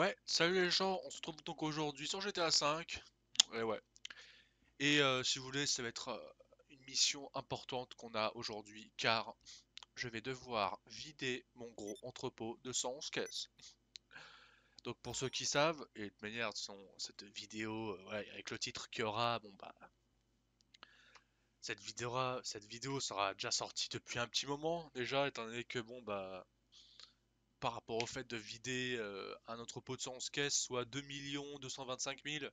Ouais, salut les gens, on se retrouve donc aujourd'hui sur GTA V. Et ouais. Et si vous voulez, ça va être une mission importante qu'on a aujourd'hui, car je vais devoir vider mon gros entrepôt de 111 caisses. Donc pour ceux qui savent, et de manière, cette vidéo, ouais, avec le titre qu'il y aura, bon bah, cette vidéo sera déjà sortie depuis un petit moment déjà, étant donné que bon bah, par rapport au fait de vider un entrepôt de 111 caisses, soit 2 225 000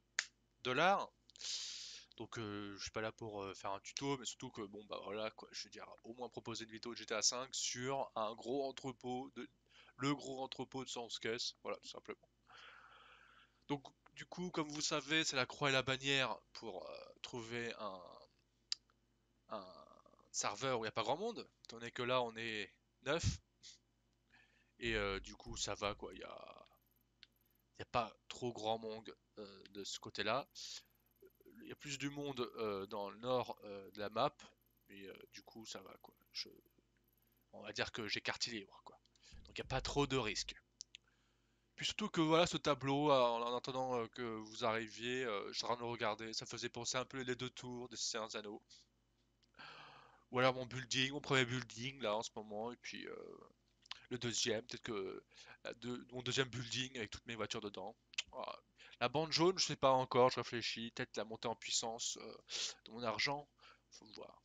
$. Donc je suis pas là pour faire un tuto, mais surtout que bon bah voilà quoi, je veux dire au moins proposer une vidéo de GTA 5 sur un gros entrepôt de le gros entrepôt de 111 caisses, voilà tout simplement. Donc du coup comme vous savez c'est la croix et la bannière pour trouver un serveur où il n'y a pas grand monde, étant donné que là on est 9 et du coup ça va quoi, y a pas trop grand monde de ce côté-là. Il y a plus du monde dans le nord de la map, mais du coup ça va quoi. On va dire que j'ai quartier libre quoi. Donc il n'y a pas trop de risques. Puis surtout que voilà ce tableau, en attendant que vous arriviez, je suis en train de le regarder, ça faisait penser un peu les deux tours de Seigneur Anneaux. Ou alors mon building, mon premier building là en ce moment, et puis le deuxième, peut-être que mon deuxième building avec toutes mes voitures dedans. Voilà. La bande jaune, je sais pas encore, je réfléchis, peut-être la montée en puissance de mon argent, faut voir.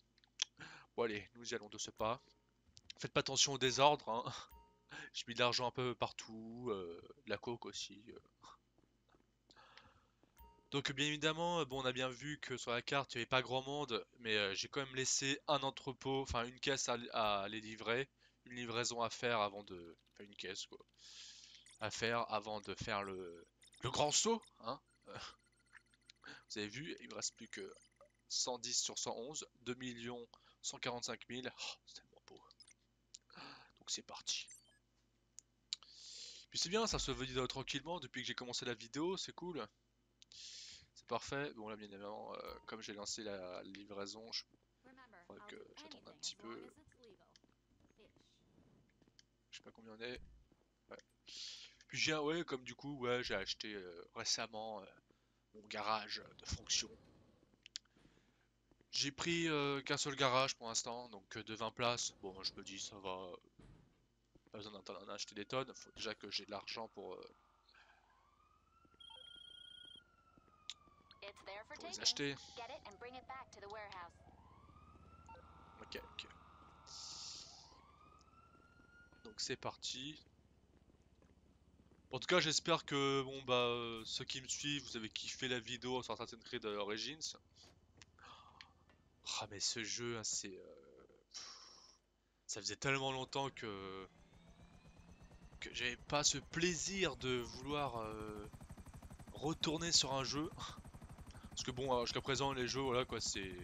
Bon allez, nous y allons de ce pas. Faites pas attention au désordre, hein. J'ai mis de l'argent un peu partout, de la coke aussi. Donc bien évidemment, bon on a bien vu que sur la carte il n'y avait pas grand monde, mais j'ai quand même laissé un entrepôt, enfin une caisse à les livrer, une livraison à faire avant de, enfin une caisse quoi, à faire avant de faire le grand saut, hein. Vous avez vu, il me reste plus que 110 sur 111, 2 145 000, oh, c'est tellement beau. Donc c'est parti. Puis c'est bien, ça se veut tranquillement depuis que j'ai commencé la vidéo, c'est cool. C'est parfait. Bon là bien évidemment, comme j'ai lancé la livraison, je faudrait que j'attende un petit peu. Je sais pas combien on est. Ouais. Puis j'ai ouais comme du coup ouais j'ai acheté récemment mon garage de fonction. J'ai pris qu'un seul garage pour l'instant, donc de 20 places. Bon je me dis ça va, pas besoin d'en acheter des tonnes. Faut déjà que j'ai de l'argent pour les acheter. Ok, ok. Donc c'est parti. En tout cas, j'espère que bon bah ceux qui me suivent, vous avez kiffé la vidéo sur Assassin's Creed Origins. Ah mais ce jeu, hein, ça faisait tellement longtemps que j'avais pas ce plaisir de vouloir retourner sur un jeu. Parce que bon, jusqu'à présent les jeux, voilà quoi, c'est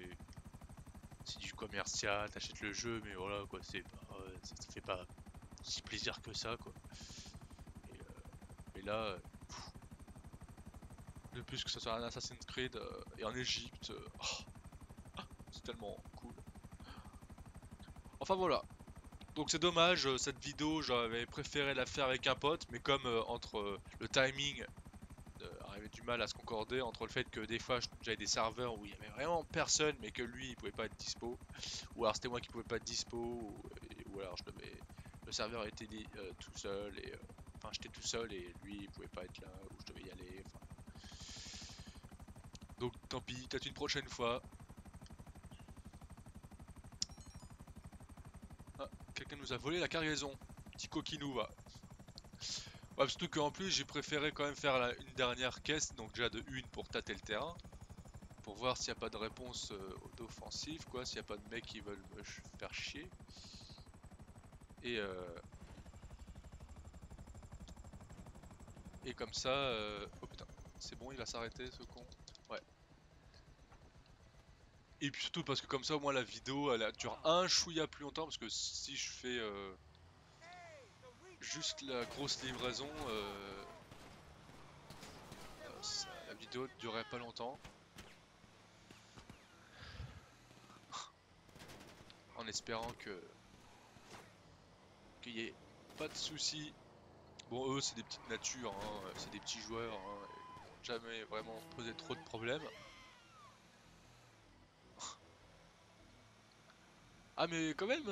du commercial, t'achètes le jeu, mais voilà quoi, ça fait pas si plaisir que ça quoi. Et là, de plus que ce soit un Assassin's Creed et en Égypte, c'est tellement cool. Enfin voilà. Donc c'est dommage, cette vidéo j'avais préféré la faire avec un pote, mais comme entre le timing avait du mal à se concorder, entre le fait que des fois j'avais des serveurs où il y avait vraiment personne, mais que lui il pouvait pas être dispo, ou alors c'était moi qui pouvais pas être dispo, ou alors le serveur était tout seul, et enfin j'étais tout seul et lui il pouvait pas être là, ou je devais y aller, enfin. Donc tant pis, peut-être une prochaine fois. Ah, quelqu'un nous a volé la cargaison, petit coquinou va. Ouais, surtout qu'en plus j'ai préféré quand même faire une dernière caisse, donc déjà de une pour tâter le terrain, pour voir s'il n'y a pas de réponse d'offensive, quoi, s'il n'y a pas de mecs qui veulent me faire chier. Et, et comme ça, oh putain, c'est bon, il va s'arrêter ce con. Ouais. Et puis surtout parce que comme ça au moins la vidéo elle dure un chouïa plus longtemps, parce que si je fais juste la grosse livraison, la vidéo ne durerait pas longtemps. En espérant qu'il y ait pas de soucis Bon, eux, c'est des petites natures, hein, c'est des petits joueurs, hein, ils vont jamais vraiment poser trop de problèmes. Ah, mais quand même,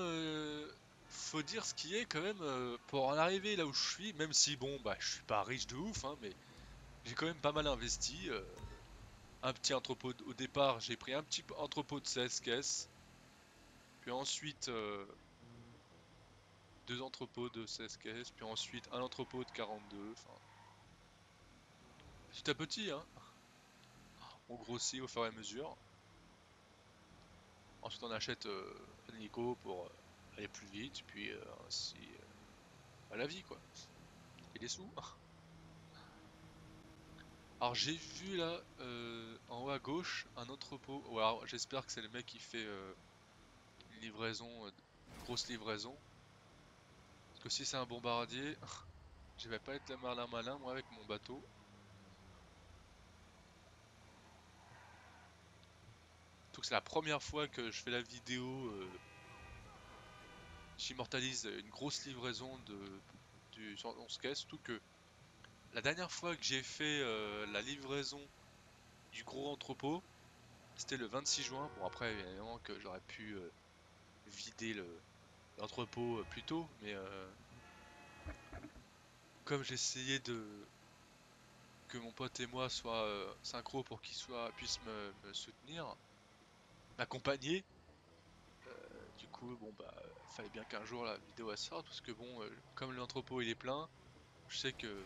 faut dire ce qui est quand même, pour en arriver là où je suis, même si bon, bah, je suis pas riche de ouf, hein, mais j'ai quand même pas mal investi. Un petit entrepôt au départ, j'ai pris un petit entrepôt de 16 caisses, puis ensuite deux entrepôts de 16 caisses, puis ensuite un entrepôt de 42, enfin, petit à petit, hein, on grossit au fur et à mesure. Ensuite, on achète un hélico pour aller plus vite, puis ainsi à la vie, quoi. Et des sous. Alors, j'ai vu là, en haut à gauche, un entrepôt. Ou alors, j'espère que c'est le mec qui fait une livraison, une grosse livraison. Parce que si c'est un bombardier, je vais pas être le malin moi avec mon bateau. Surtout que c'est la première fois que je fais la vidéo, j'immortalise une grosse livraison du 111 caisses. Surtout que la dernière fois que j'ai fait la livraison du gros entrepôt, c'était le 26 juin. Bon, après, évidemment que j'aurais pu vider l'entrepôt plus tôt, mais comme j'essayais de que mon pote et moi soient synchro pour qu'il puisse me soutenir, m'accompagner, du coup, bon bah, fallait bien qu'un jour la vidéo elle sorte, parce que bon, comme l'entrepôt il est plein, je sais que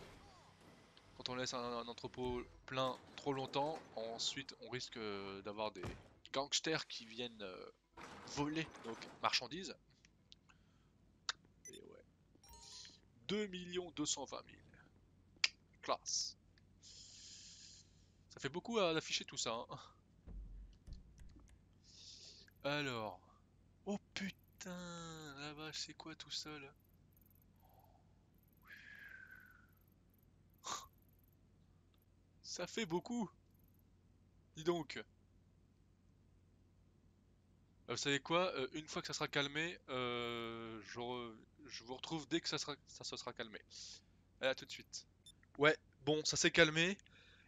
quand on laisse un entrepôt plein trop longtemps, ensuite on risque d'avoir des gangsters qui viennent voler nos marchandises. Et ouais, 2 220 000. Classe. Ça fait beaucoup à afficher tout ça, hein. Alors. Oh putain, la vache, c'est quoi tout ça là? Ça fait beaucoup. Dis donc. Vous savez quoi? Une fois que ça sera calmé, je vous retrouve dès que ça se sera calmé. Allez, à tout de suite. Ouais, bon, ça s'est calmé.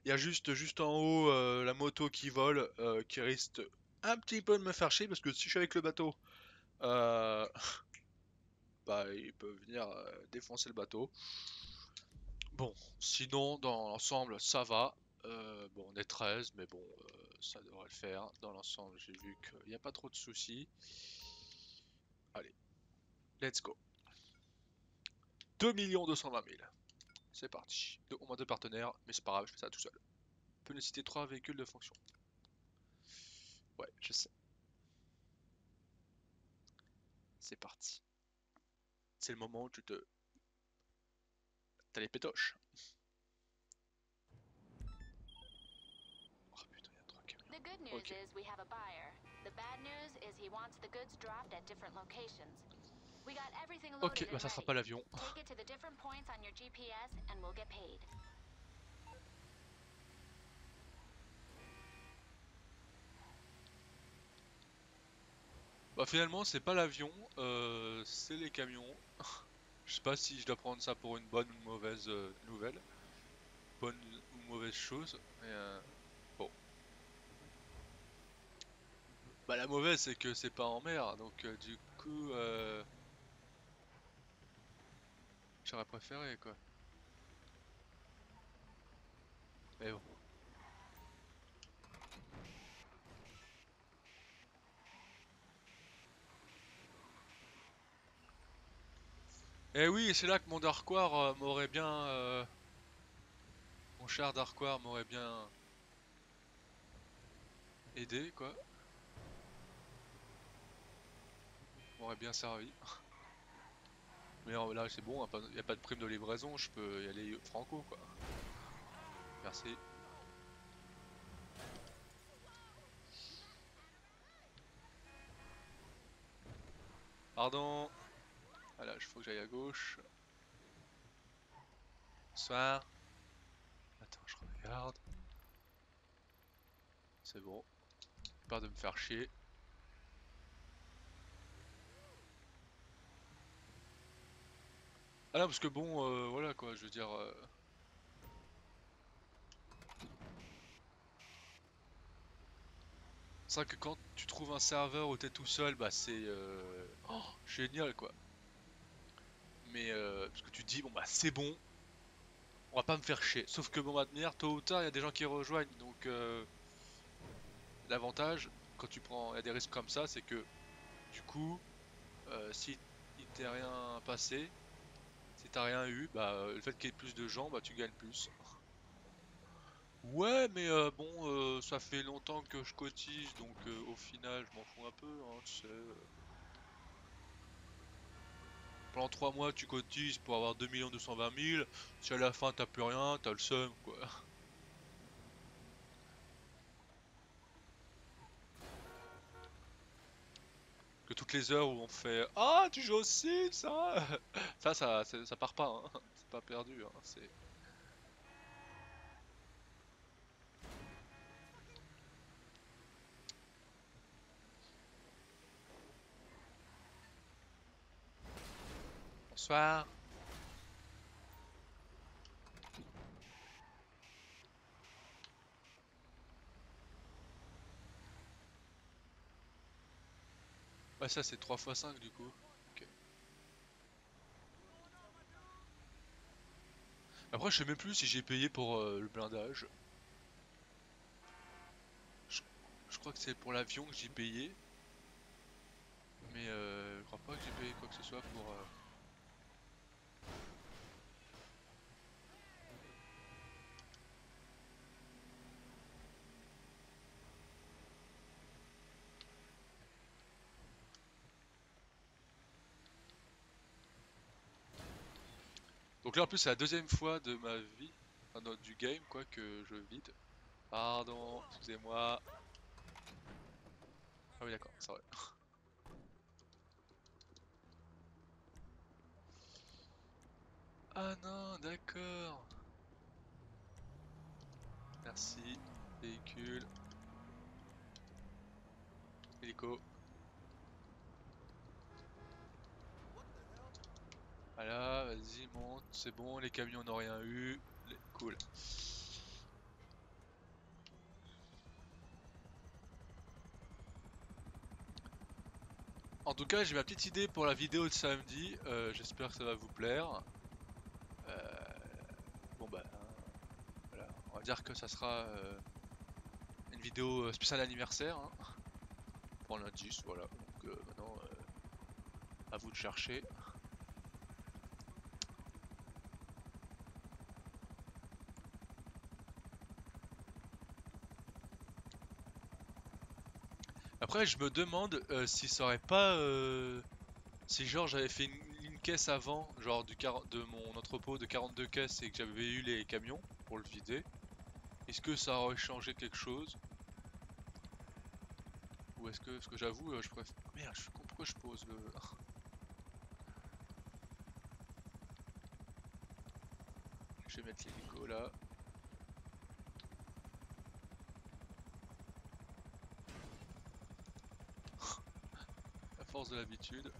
Il y a juste en haut la moto qui vole, qui risque un petit peu de me faire chier parce que si je suis avec le bateau, euh, bah il peut venir défoncer le bateau. Bon, sinon dans l'ensemble ça va. Bon, on est 13, mais bon, ça devrait le faire. Dans l'ensemble, j'ai vu qu'il n'y a pas trop de soucis. Allez, let's go. 2 220 000. C'est parti. Au moins deux partenaires, mais c'est pas grave, je fais ça tout seul. On peut nécessiter 3 véhicules de fonction. Ouais, je sais. C'est parti. C'est le moment où t'as les pétoches. Oh putain, il y a 3 The camions. good news Ok. is we have a buyer. The bad news is he wants the goods dropped at different locations. We got everything Ok, loaded bah and ça sera ready. pas l'avion. Take it to the different points on your GPS and we'll get paid. Bah finalement, c'est pas l'avion, c'est les camions. Je sais pas si je dois prendre ça pour une bonne ou une mauvaise nouvelle. Bonne ou mauvaise chose. Mais bon. Bah la mauvaise c'est que c'est pas en mer, donc du coup j'aurais préféré quoi. Mais bon. Et oui, c'est là que mon Darkware m'aurait bien... mon cher Darkware m'aurait bien aidé quoi. M'aurait bien servi. Mais là c'est bon, y a pas de prime de livraison, je peux y aller franco quoi. Merci. Pardon. Voilà, il faut que j'aille à gauche. Bonsoir. Attends, je regarde. C'est bon. Peur de me faire chier. Ah non, parce que bon, voilà quoi, je veux dire... C'est vrai que quand tu trouves un serveur où t'es tout seul, bah c'est génial quoi. Mais parce que tu te dis, bon bah c'est bon, on va pas me faire chier. Sauf que bon, bah, de manière, tôt ou tard, il y a des gens qui rejoignent. Donc l'avantage, quand tu prends, il y a des risques comme ça, c'est que du coup, si il t'est rien passé, si t'as rien eu, bah le fait qu'il y ait plus de gens, bah tu gagnes plus. Ouais, mais bon, ça fait longtemps que je cotise, donc au final, je m'en fous un peu, hein, tu sais. Pendant 3 mois, tu cotises pour avoir 2 220 000. Si à la fin, t'as plus rien, t'as le seum, quoi. Que toutes les heures où on fait «Ah, tu joues aussi, ça!» ça part pas, hein. C'est pas perdu, hein. C'est... Bonsoir. Ouais, ça, c'est 3 x 5 du coup. Ok. Après, je sais même plus si j'ai payé pour le blindage. Je, je crois que c'est pour l'avion que j'ai payé. Mais je crois pas que j'ai payé quoi que ce soit pour... Donc là, en plus, c'est la deuxième fois de ma vie, enfin, du game, quoi, que je vide. Pardon, excusez-moi. Ah oui, d'accord, c'est vrai. Ah non, d'accord. Merci. Véhicule. Hélico. Voilà, vas-y, monte. C'est bon, les camions n'ont rien eu. Cool. En tout cas, j'ai ma petite idée pour la vidéo de samedi. J'espère que ça va vous plaire. Bon bah, voilà. On va dire que ça sera une vidéo spéciale anniversaire, hein, pour l'indice, voilà. Donc maintenant, à vous de chercher. Après, je me demande si ça aurait pas... si genre j'avais fait une caisse avant, genre de mon entrepôt de 42 caisses et que j'avais eu les camions pour le vider, est-ce que ça aurait changé quelque chose? Ou est-ce que... Parce que j'avoue, je préfère... Merde, je suis con, pourquoi je pose le... Je vais mettre l'hélico là. À force de l'habitude.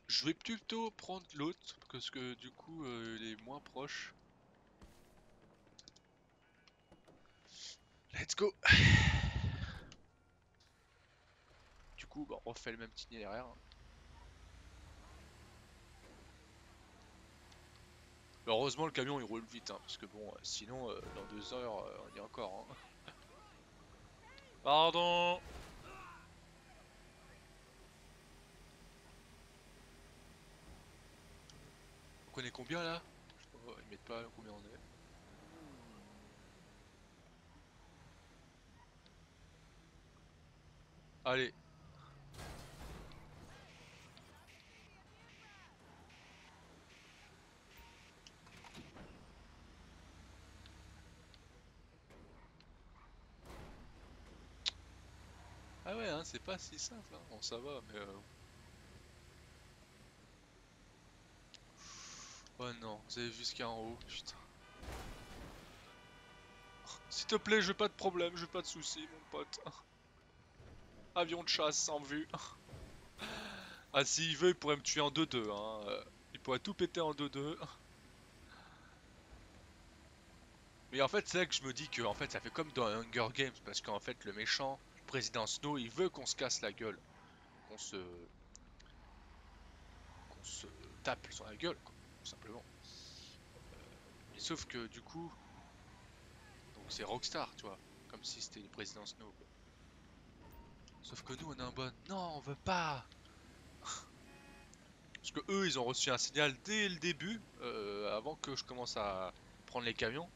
Je vais plutôt prendre l'autre, parce que du coup, il est moins proche. Let's go! Du coup, bah, on refait le même itinéraire, hein. Mais heureusement, le camion il roule vite, hein, parce que bon, sinon, dans 2 heures, on y est encore, hein. Pardon! On est combien là? Je sais pas, ils mettent pas combien on est. Allez! Ah ouais, hein, c'est pas si simple, hein. Bon, ça va, mais... Oh non, vous avez vu ce qu'il y a en haut, putain. S'il te plaît, je veux pas de problème, je veux pas de soucis, mon pote. Avion de chasse en vue. Ah, s'il veut, il pourrait me tuer en 2-2, hein. Il pourrait tout péter en 2-2. Mais en fait, c'est là que je me dis que en fait, ça fait comme dans Hunger Games, parce qu'en fait, le méchant, le président Snow, il veut qu'on se casse la gueule, qu'on se, qu'on se tape sur la gueule, quoi, tout simplement. Mais sauf que du coup, donc c'est Rockstar, tu vois, comme si c'était le président Snow, quoi. Sauf que nous, on est en mode, non, on veut pas. Parce que eux, ils ont reçu un signal dès le début, avant que je commence à prendre les camions.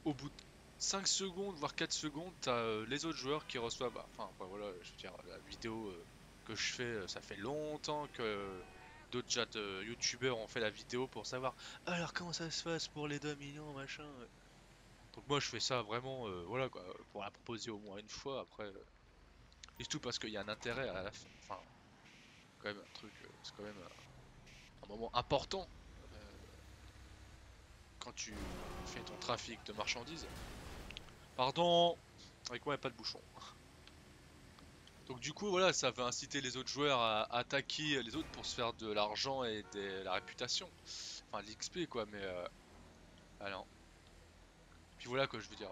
Au bout de 5 secondes, voire 4 secondes, t'as les autres joueurs qui reçoivent. Enfin, après, voilà, je veux dire, la vidéo que je fais, ça fait longtemps que d'autres chats youtubeurs ont fait la vidéo pour savoir. Alors, comment ça se passe pour les 2 millions, machin. Donc, moi, je fais ça vraiment, voilà quoi, pour la proposer au moins une fois. Après, et surtout parce qu'il y a un intérêt à la fin. Enfin, quand même, un truc, c'est quand même un moment important quand tu fais ton trafic de marchandises. Pardon, avec moi, il n'y a pas de bouchon. Donc du coup voilà, ça va inciter les autres joueurs à attaquer les autres pour se faire de l'argent et de la réputation. Enfin l'XP quoi, mais ah non. Puis voilà quoi, je veux dire,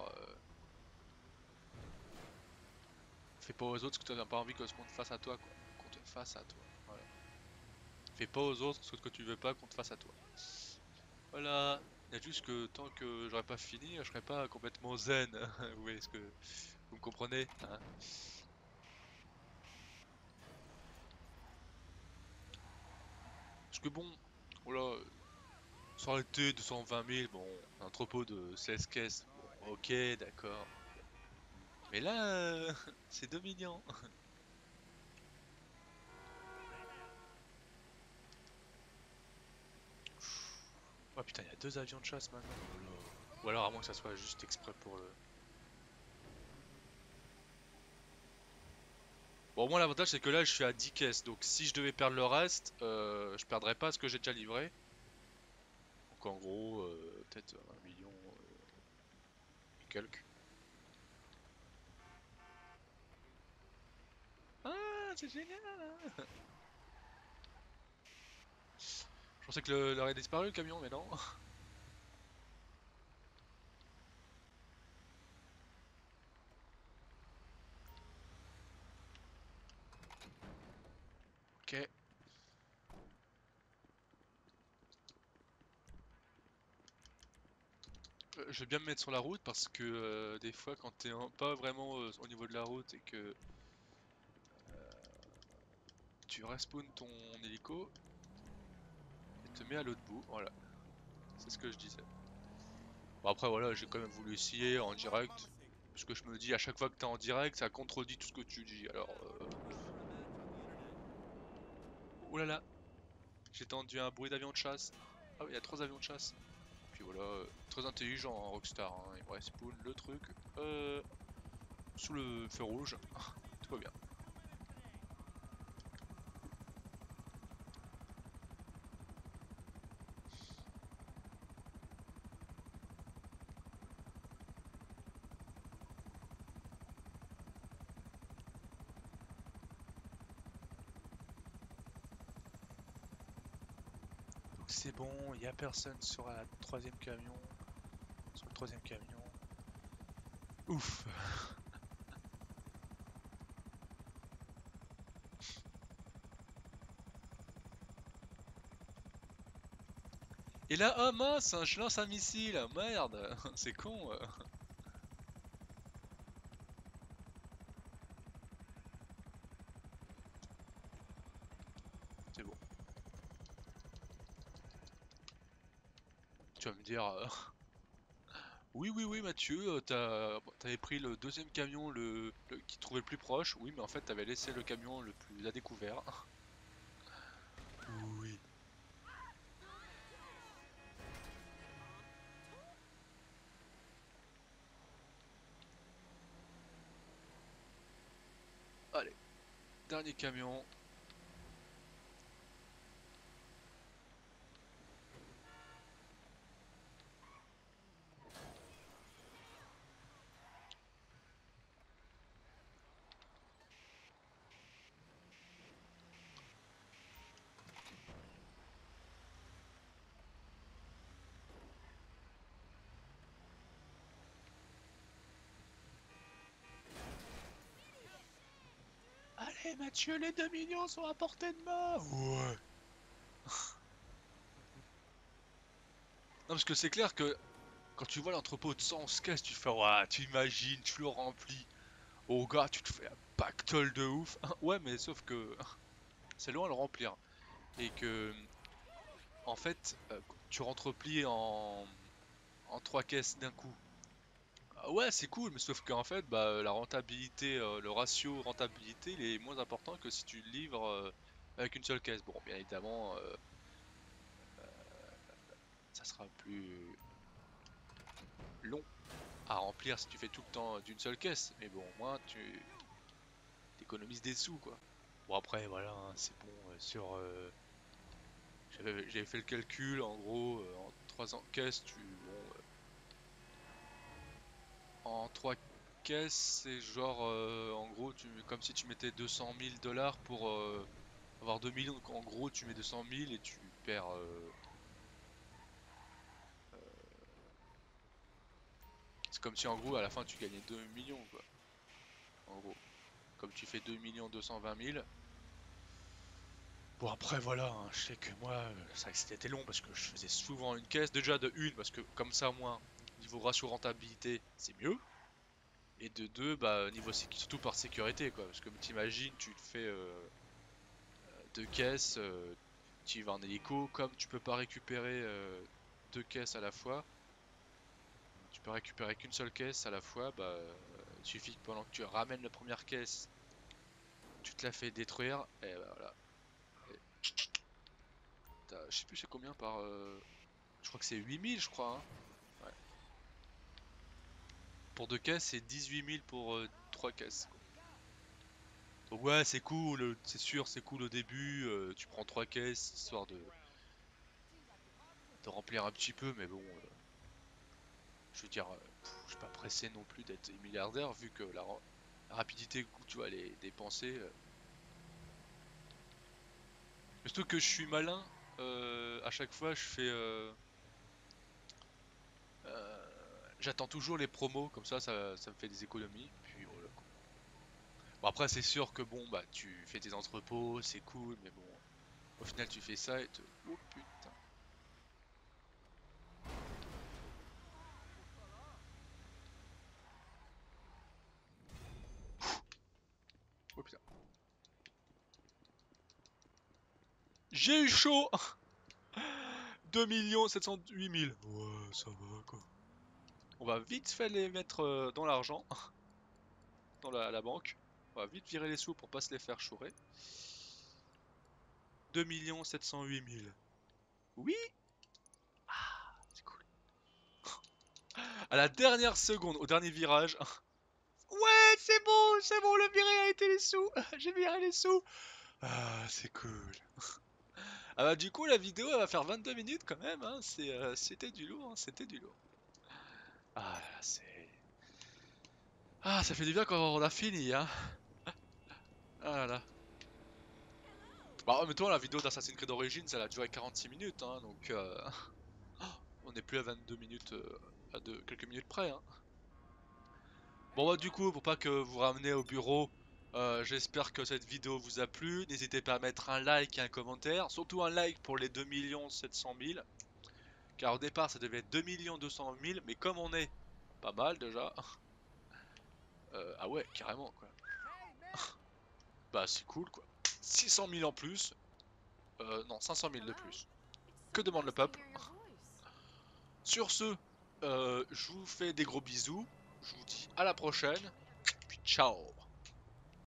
fais pas aux autres ce que tu n'as pas envie qu'on te fasse à toi quoi. Qu'on te fasse à toi. Voilà. Fais pas aux autres ce que tu veux pas qu'on te fasse à toi. Voilà. Il y a juste que tant que j'aurais pas fini, je serais pas complètement zen. Vous voyez ce que vous me comprenez, hein? Parce que bon, voilà, ça aurait été 220 000, bon, un entrepôt de 16 caisses, bon, ok, d'accord. Mais là, c'est 2 millions. Oh putain, il y a 2 avions de chasse maintenant. Oh là. Ou alors à moins que ça soit juste exprès pour le... Bon, au moins l'avantage c'est que là je suis à 10 caisses. Donc si je devais perdre le reste, je perdrais pas ce que j'ai déjà livré. Donc en gros, peut-être 1 million et quelques. Ah, c'est génial, hein. Je pensais que le aurait disparu le camion, mais non. Ok. Je vais bien me mettre sur la route parce que des fois quand t'es pas vraiment au niveau de la route et que tu respawns ton hélico et te mets à l'autre bout, voilà, c'est ce que je disais. Bon après voilà, j'ai quand même voulu essayer en direct, parce que je me dis à chaque fois que t'es en direct, ça contredit tout ce que tu dis, alors... Oh là là, j'ai entendu un bruit d'avion de chasse. Ah oui, il y a 3 avions de chasse. Puis voilà, très intelligent hein, Rockstar, hein. Il me respawn le truc sous le feu rouge, tout va bien. Donc c'est bon, il n'y a personne sur la troisième camion, sur le troisième camion. Ouf. Et là, oh mince, je lance un missile, merde, c'est con. C'est bon. Tu vas me dire, oui, oui, oui, Mathieu, t'avais pris le deuxième camion qui trouvait le plus proche. Oui, mais en fait, t'avais laissé le camion le plus à découvert. Oui. Allez, dernier camion. Hé Mathieu, les 2 millions sont à portée de main. Ouais. Non, parce que c'est clair que quand tu vois l'entrepôt de 111 caisses, tu fais, ouais, tu imagines, tu le remplis. Oh gars, tu te fais un pactole de ouf. Ouais, mais sauf que c'est loin à le remplir. Et que, en fait, tu remplis en 3 caisses d'un coup. Ah ouais, c'est cool, mais sauf qu'en fait, bah, la rentabilité, le ratio rentabilité, il est moins important que si tu le livres avec une seule caisse. Bon, bien évidemment, ça sera plus long à remplir si tu fais tout le temps d'une seule caisse. Mais bon, au moins, tu économises des sous, quoi. Bon, après, voilà, hein, c'est bon, j'avais fait le calcul, en gros, en 3 ans caisses, en 3 caisses, c'est genre, en gros, comme si tu mettais 200 000 dollars pour avoir 2 millions. Donc en gros, tu mets 200 000 et tu perds. C'est comme si en gros, à la fin, tu gagnais 2 millions, quoi. En gros, comme tu fais 2 millions 220 000. Bon, après, voilà, hein, je sais que moi, ça c'était long parce que je faisais souvent une caisse. Déjà de une, parce que comme ça, moi, niveau ratio rentabilité, c'est mieux. Et de deux, bah, niveau surtout par sécurité, quoi. Parce que t'imagines, tu te fais 2 caisses, tu y vas en hélico, comme tu peux pas récupérer 2 caisses à la fois, tu peux récupérer qu'une seule caisse à la fois, bah il suffit que pendant que tu ramènes la première caisse, tu te la fais détruire, et bah, voilà. Je sais plus c'est combien par... je crois que c'est 8000 je crois, hein. Ouais. Pour 2 caisses, c'est 18 000 pour 3 caisses. Donc ouais, c'est cool, c'est sûr, c'est cool au début, tu prends 3 caisses, histoire de remplir un petit peu, mais bon... je veux dire, je suis pas pressé non plus d'être milliardaire vu que la rapidité où tu vas les dépenser. Surtout que je suis malin, à chaque fois je fais. J'attends toujours les promos, comme ça me fait des économies. Puis voilà, quoi. Bon, après, c'est sûr que bon, bah tu fais tes entrepôts, c'est cool, mais bon, au final tu fais ça et te. Oh putain. Oh putain. J'ai eu chaud. 2 708 000. Ouais, ça va quoi. On va vite fait les mettre dans l'argent, dans la banque. On va vite virer les sous pour pas se les faire chourer. 2 708 000. Oui, c'est cool. À la dernière seconde, au dernier virage. Ouais, c'est bon, le viré a été les sous. J'ai viré les sous. Ah, c'est cool. Ah bah du coup, la vidéo, elle va faire 22 minutes quand même, hein. C'était du lourd, hein, c'était du lourd. Ah là, c'est... Ah, ça fait du bien quand on a fini, hein. Ah là là. Bah, mais toi, la vidéo d'Assassin's Creed Origins, elle a duré 46 minutes, hein, donc on n'est plus à 22 minutes, à quelques minutes près, hein. Bon bah du coup, pour pas que vous ramenez au bureau, j'espère que cette vidéo vous a plu. N'hésitez pas à mettre un like et un commentaire, surtout un like pour les 2 700 000, car au départ ça devait être 2 200 000, mais comme on est pas mal déjà, ah ouais, carrément quoi. Bah c'est cool quoi. 600 000 en plus, non 500 000 de plus. Que demande le peuple? Sur ce, je vous fais des gros bisous, je vous dis à la prochaine, puis ciao.